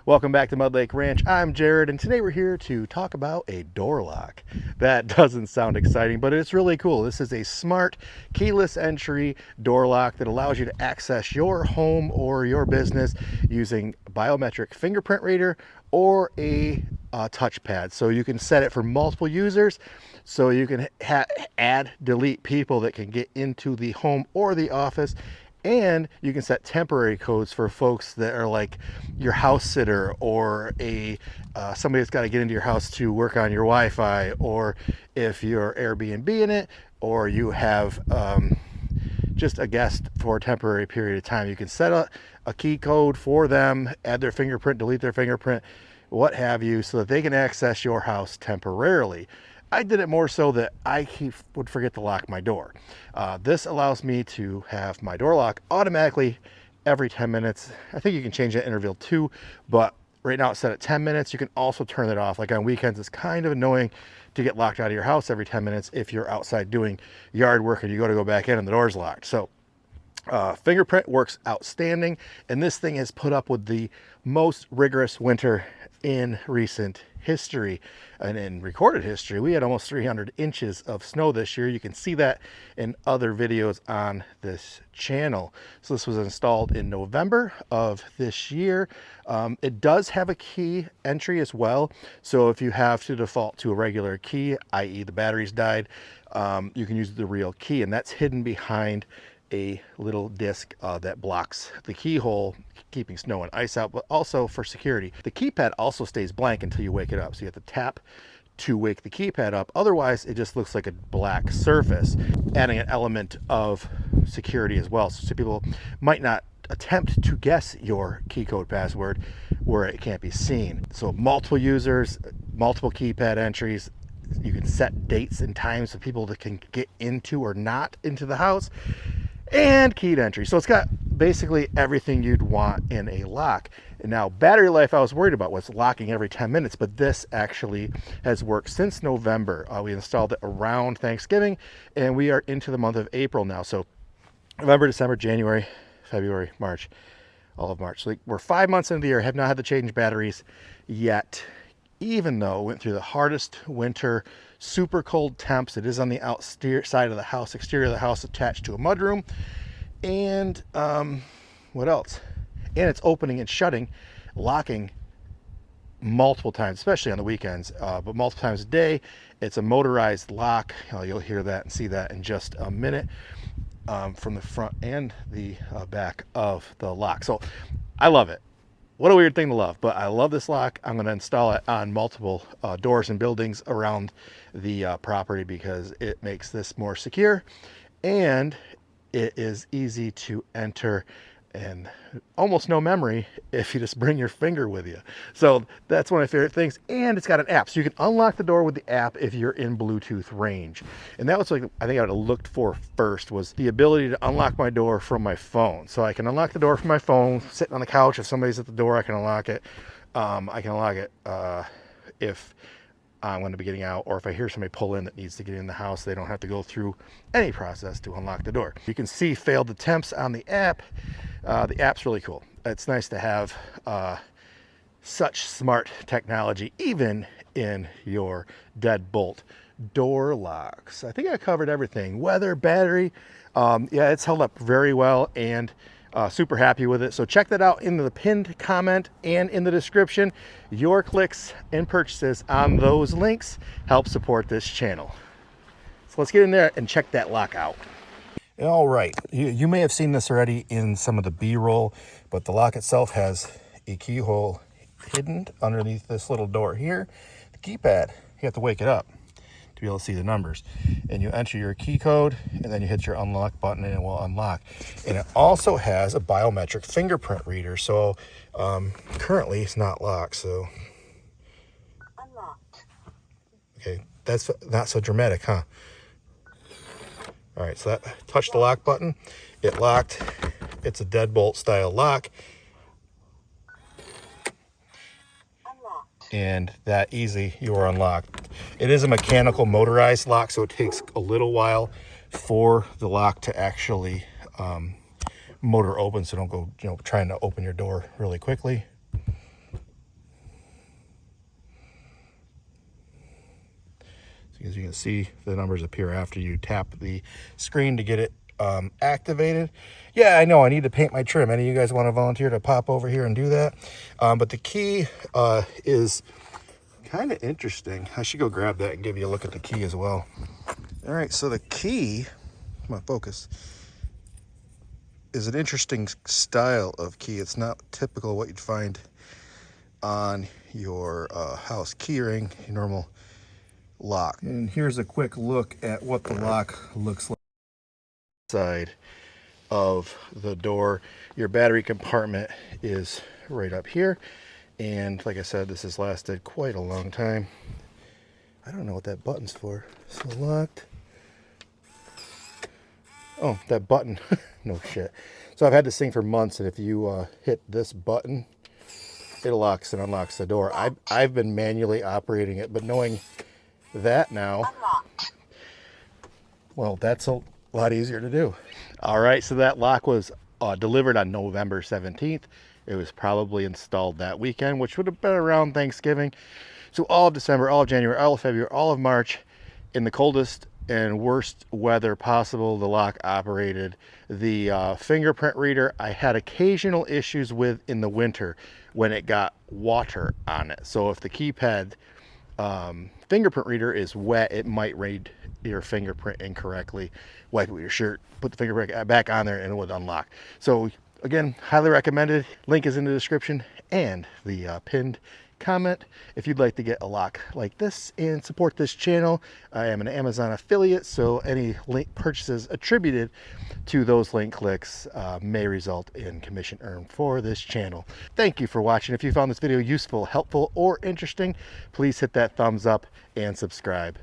Welcome back to Mud Lake Ranch. I'm Jared, and today we're here to talk about a door lock. That doesn't sound exciting, but it's really cool. This is a smart, keyless entry door lock that allows you to access your home or your business using biometric fingerprint reader or a touchpad. So you can set it for multiple users, so you can add, delete people that can get into the home or the office. And you can set temporary codes for folks that are like your house sitter or somebody that's got to get into your house to work on your Wi-Fi, or if you're Airbnb in it, or you have just a guest for a temporary period of time. You can set a key code for them, add their fingerprint, delete their fingerprint, what have you, so that they can access your house temporarily. I did it more so that I would forget to lock my door. This allows me to have my door lock automatically every 10 minutes. I think you can change that interval too, but right now it's set at 10 minutes. You can also turn it off. Like on weekends, it's kind of annoying to get locked out of your house every 10 minutes if you're outside doing yard work and you go back in and the door's locked. So fingerprint works outstanding, and this thing has put up with the most rigorous winter in recent history and in recorded history. We had almost 300 inches of snow this year. You can see that in other videos on this channel. So this was installed in November of this year. It does have a key entry as well. So if you have to default to a regular key, i.e. the battery's died, you can use the real key, and that's hidden behind a little disc that blocks the keyhole, keeping snow and ice out, but also for security. The keypad also stays blank until you wake it up. So you have to tap to wake the keypad up. Otherwise, it just looks like a black surface, adding an element of security as well. So people might not attempt to guess your key code password where it can't be seen. So multiple users, multiple keypad entries. You can set dates and times for people that can get into or not into the house, and keyed entry. So it's got basically everything you'd want in a lock. And now battery life I was worried about was locking every 10 minutes, but this actually has worked since November. We installed it around Thanksgiving, and we are into the month of April now. So November, December, January, February, March, all of March. So we're 5 months into the year, have not had to change batteries yet, even though we went through the hardest winter, super cold temps. It is on the outside of the house, exterior of the house, attached to a mudroom. And what else? And it's opening and shutting, locking multiple times, especially on the weekends, but multiple times a day. It's a motorized lock. You'll hear that and see that in just a minute, from the front and the back of the lock. So I love it. What a weird thing to love, but I love this lock. I'm going to install it on multiple doors and buildings around the property because it makes this more secure, and it is easy to enter and almost no memory if you just bring your finger with you. So that's one of my favorite things. And it's got an app, so you can unlock the door with the app if you're in Bluetooth range. And that was like, I think I would have looked for first, was the ability to unlock my door from my phone. So I can unlock the door from my phone, sitting on the couch. If somebody's at the door, I can unlock it. I can unlock it if I'm going to be getting out, or if I hear somebody pull in that needs to get in the house, they don't have to go through any process to unlock the door. You can see failed attempts on the app. The app's really cool. It's nice to have such smart technology, even in your deadbolt door locks. I think I covered everything. Weather, battery, yeah, it's held up very well, and super happy with it. So check that out in the pinned comment and in the description. Your clicks and purchases on those links help support this channel. So let's get in there and check that lock out. All right, you may have seen this already in some of the B-roll, but the lock itself has a keyhole hidden underneath this little door here. The keypad, you have to wake it up to be able to see the numbers, and you enter your key code, and then you hit your unlock button and it will unlock. And it also has a biometric fingerprint reader, so currently it's not locked. So unlocked. Okay, that's not so dramatic, huh? All right, so that touch the lock button, it locked. It's a deadbolt style lock. Unlocked. And that easy, you are unlocked. It is a mechanical motorized lock, so it takes a little while for the lock to actually motor open, so don't go trying to open your door really quickly. As you can see, the numbers appear after you tap the screen to get it activated. Yeah, I know I need to paint my trim. Any of you guys want to volunteer to pop over here and do that? But the key is kind of interesting. I should go grab that and give you a look at the key as well. All right, so the key, come on, focus, is an interesting style of key. It's not typical what you'd find on your house key ring, your normal lock. And here's a quick look at what the lock looks like. Side of the door, your battery compartment is right up here, and like I said, this has lasted quite a long time. I don't know what that button's for. So locked. Oh, that button. No shit. So I've had this thing for months, and if you hit this button, it locks and unlocks the door. I've been manually operating it, but knowing that now, well, that's a lot easier to do. All right, so that lock was delivered on November 17th. It was probably installed that weekend, which would have been around Thanksgiving. So all of December, all of January, all of February, all of March, in the coldest and worst weather possible, the lock operated. The fingerprint reader, I had occasional issues with in the winter when it got water on it. So if the keypad fingerprint reader is wet, it might read your fingerprint incorrectly. Wipe it with your shirt, put the fingerprint back on there, and it would unlock. So again, highly recommended. Link is in the description and the pinned comment if you'd like to get a lock like this and support this channel. I am an Amazon affiliate, so any link purchases attributed to those link clicks may result in commission earned for this channel. Thank you for watching. If you found this video useful, helpful, or interesting, please hit that thumbs up and subscribe.